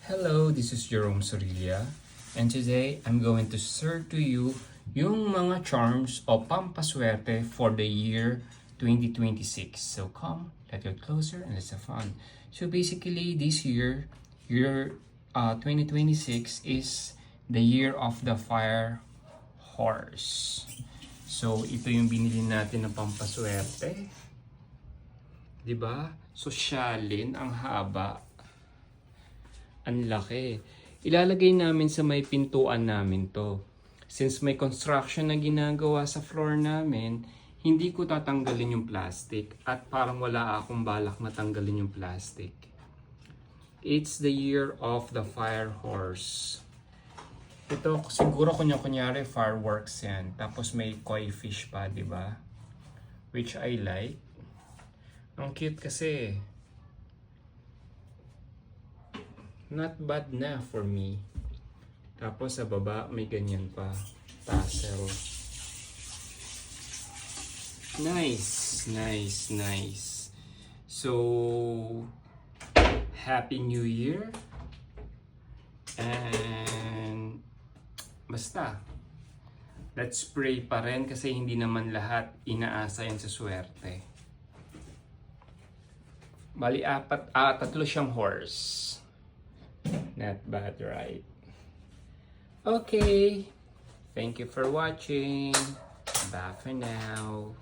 Hello, this is Jerome Sorilla, and today I'm going to share to you yung mga charms o pampaswerte for the year 2026. So come, let's get closer and let's have fun. So basically, this year 2026 is the year of the fire horse. So ito yung binili natin na pampaswerte. 'Di ba? Sosyalin, ang haba. Ang laki. Ilalagay namin sa may pintuan namin to. Since may construction na ginagawa sa floor namin, hindi ko tatanggalin yung plastic at parang wala akong balak na tanggalin yung plastic. It's the year of the fire horse. Ito siguro kunyari fireworks yan. Tapos may koi fish pa, di ba? Which I like. Ang cute kasi. Not bad na for me. Tapos sa baba may ganyan pa. Tassel. Nice, nice, nice. So, Happy New Year. And basta, let's pray pa rin kasi hindi naman lahat inaasa yan sa swerte. Bali, tatlo siyang horse. Not bad, right? Okay. Thank you for watching. Bye for now.